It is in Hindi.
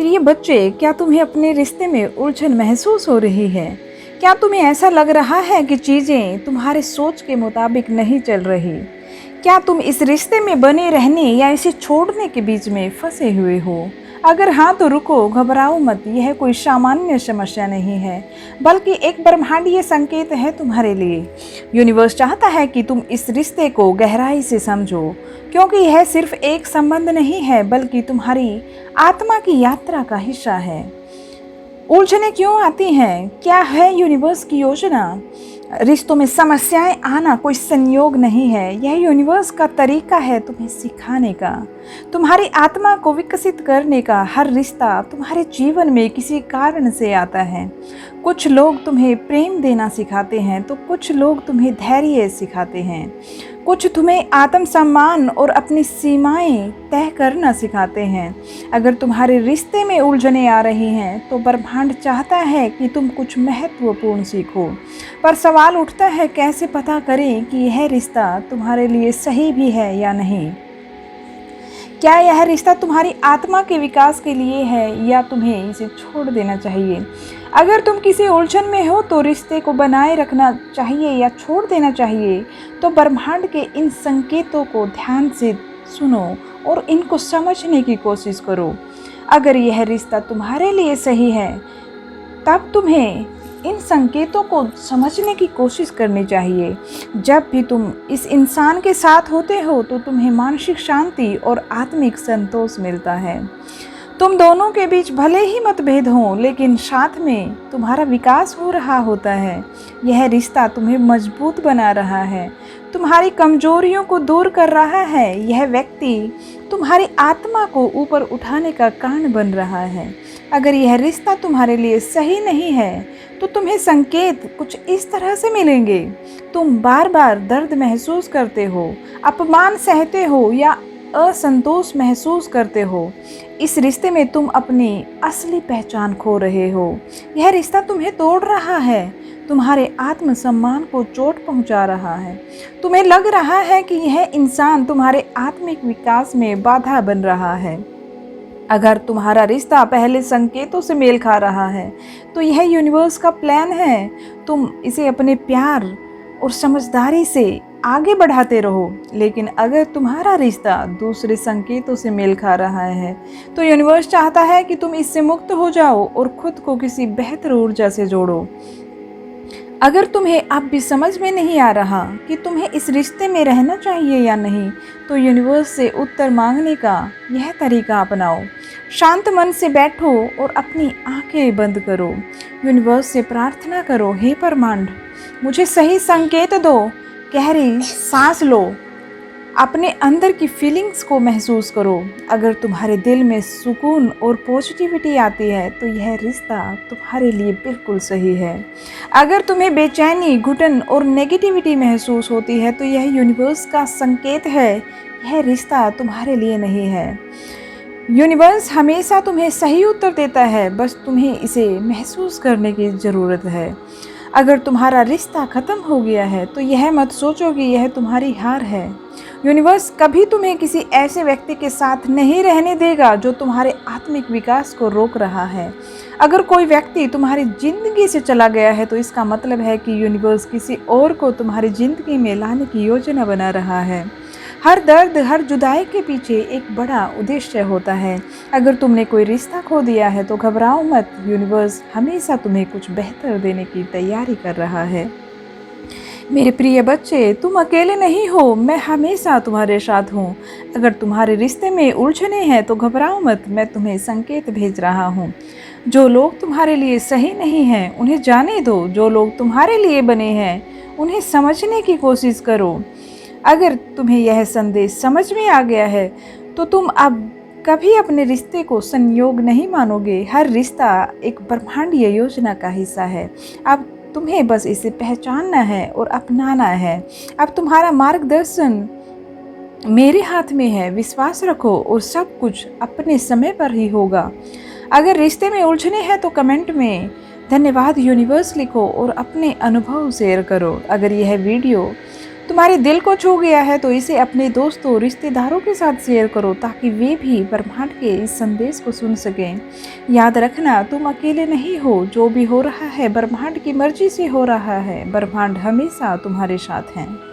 प्रिय बच्चे, क्या तुम्हें अपने रिश्ते में उलझन महसूस हो रही है? क्या तुम्हें ऐसा लग रहा है कि चीज़ें तुम्हारे सोच के मुताबिक नहीं चल रही? क्या तुम इस रिश्ते में बने रहने या इसे छोड़ने के बीच में फंसे हुए हो? अगर हाँ तो रुको, घबराओ मत। यह कोई सामान्य समस्या नहीं है, बल्कि एक ब्रह्मांडीय संकेत है तुम्हारे लिए। यूनिवर्स चाहता है कि तुम इस रिश्ते को गहराई से समझो, क्योंकि यह सिर्फ एक संबंध नहीं है, बल्कि तुम्हारी आत्मा की यात्रा का हिस्सा है। उलझनें क्यों आती हैं? क्या है यूनिवर्स की योजना? रिश्तों में समस्याएं आना कोई संयोग नहीं है, यह यूनिवर्स का तरीका है तुम्हें सिखाने का, तुम्हारी आत्मा को विकसित करने का। हर रिश्ता तुम्हारे जीवन में किसी कारण से आता है। कुछ लोग तुम्हें प्रेम देना सिखाते हैं, तो कुछ लोग तुम्हें धैर्य सिखाते हैं। कुछ तुम्हें आत्मसम्मान और अपनी सीमाएं तय करना सिखाते हैं। अगर तुम्हारे रिश्ते में उलझनें आ रही हैं, तो ब्रह्मांड चाहता है कि तुम कुछ महत्वपूर्ण सीखो। पर सवाल उठता है, कैसे पता करें कि यह रिश्ता तुम्हारे लिए सही भी है या नहीं? क्या यह रिश्ता तुम्हारी आत्मा के विकास के लिए है या तुम्हें इसे छोड़ देना चाहिए? अगर तुम किसी उलझन में हो तो रिश्ते को बनाए रखना चाहिए या छोड़ देना चाहिए, तो ब्रह्मांड के इन संकेतों को ध्यान से सुनो और इनको समझने की कोशिश करो। अगर यह रिश्ता तुम्हारे लिए सही है, तब तुम्हें इन संकेतों को समझने की कोशिश करनी चाहिए। जब भी तुम इस इंसान के साथ होते हो, तो तुम्हें मानसिक शांति और आत्मिक संतोष मिलता है। तुम दोनों के बीच भले ही मतभेद हों, लेकिन साथ में तुम्हारा विकास हो रहा होता है। यह रिश्ता तुम्हें मजबूत बना रहा है, तुम्हारी कमजोरियों को दूर कर रहा है। यह व्यक्ति तुम्हारी आत्मा को ऊपर उठाने का कारण बन रहा है। अगर यह रिश्ता तुम्हारे लिए सही नहीं है, तो तुम्हें संकेत कुछ इस तरह से मिलेंगे। तुम बार बार दर्द महसूस करते हो, अपमान सहते हो या असंतोष महसूस करते हो। इस रिश्ते में तुम अपनी असली पहचान खो रहे हो। यह रिश्ता तुम्हें तोड़ रहा है, तुम्हारे आत्मसम्मान को चोट पहुंचा रहा है। तुम्हें लग रहा है कि यह इंसान तुम्हारे आत्मिक विकास में बाधा बन रहा है। अगर तुम्हारा रिश्ता पहले संकेतों से मेल खा रहा है, तो यह यूनिवर्स का प्लान है। तुम इसे अपने प्यार और समझदारी से आगे बढ़ाते रहो। लेकिन अगर तुम्हारा रिश्ता दूसरे संकेतों से मेल खा रहा है, तो यूनिवर्स चाहता है कि तुम इससे मुक्त हो जाओ और खुद को किसी बेहतर ऊर्जा से जोड़ो। अगर तुम्हें अब भी समझ में नहीं आ रहा कि तुम्हें इस रिश्ते में रहना चाहिए या नहीं, तो यूनिवर्स से उत्तर मांगने का यह तरीका अपनाओ। शांत मन से बैठो और अपनी आंखें बंद करो। यूनिवर्स से प्रार्थना करो, हे ब्रह्मांड, मुझे सही संकेत दो। गहरी सांस लो, अपने अंदर की फीलिंग्स को महसूस करो। अगर तुम्हारे दिल में सुकून और पॉजिटिविटी आती है, तो यह रिश्ता तुम्हारे लिए बिल्कुल सही है। अगर तुम्हें बेचैनी, घुटन और नेगेटिविटी महसूस होती है, तो यह यूनिवर्स का संकेत है, यह रिश्ता तुम्हारे लिए नहीं है। यूनिवर्स हमेशा तुम्हें सही उत्तर देता है, बस तुम्हें इसे महसूस करने की ज़रूरत है। अगर तुम्हारा रिश्ता ख़त्म हो गया है, तो यह मत सोचो कि यह तुम्हारी हार है। यूनिवर्स कभी तुम्हें किसी ऐसे व्यक्ति के साथ नहीं रहने देगा जो तुम्हारे आत्मिक विकास को रोक रहा है। अगर कोई व्यक्ति तुम्हारी ज़िंदगी से चला गया है, तो इसका मतलब है कि यूनिवर्स किसी और को तुम्हारी ज़िंदगी में लाने की योजना बना रहा है। हर दर्द, हर जुदाई के पीछे एक बड़ा उद्देश्य होता है। अगर तुमने कोई रिश्ता खो दिया है, तो घबराओ मत। यूनिवर्स हमेशा तुम्हें कुछ बेहतर देने की तैयारी कर रहा है। मेरे प्रिय बच्चे, तुम अकेले नहीं हो, मैं हमेशा तुम्हारे साथ हूँ। अगर तुम्हारे रिश्ते में उलझने हैं, तो घबराओ मत, मैं तुम्हें संकेत भेज रहा हूँ। जो लोग तुम्हारे लिए सही नहीं हैं, उन्हें जाने दो। जो लोग तुम्हारे लिए बने हैं, उन्हें समझने की कोशिश करो। अगर तुम्हें यह संदेश समझ में आ गया है, तो तुम अब कभी अपने रिश्ते को संयोग नहीं मानोगे। हर रिश्ता एक ब्रह्मांडीय योजना का हिस्सा है। अब तुम्हें बस इसे पहचानना है और अपनाना है। अब तुम्हारा मार्गदर्शन मेरे हाथ में है। विश्वास रखो और सब कुछ अपने समय पर ही होगा। अगर रिश्ते में उलझने हैं, तो कमेंट में धन्यवाद यूनिवर्स लिखो और अपने अनुभव शेयर करो। अगर यह वीडियो तुम्हारे दिल को छू गया है तो इसे अपने दोस्तों रिश्तेदारों के साथ शेयर करो ताकि वे भी ब्रह्मांड के इस संदेश को सुन सकें। याद रखना, तुम अकेले नहीं हो। जो भी हो रहा है ब्रह्मांड की मर्जी से हो रहा है। ब्रह्मांड हमेशा तुम्हारे साथ है।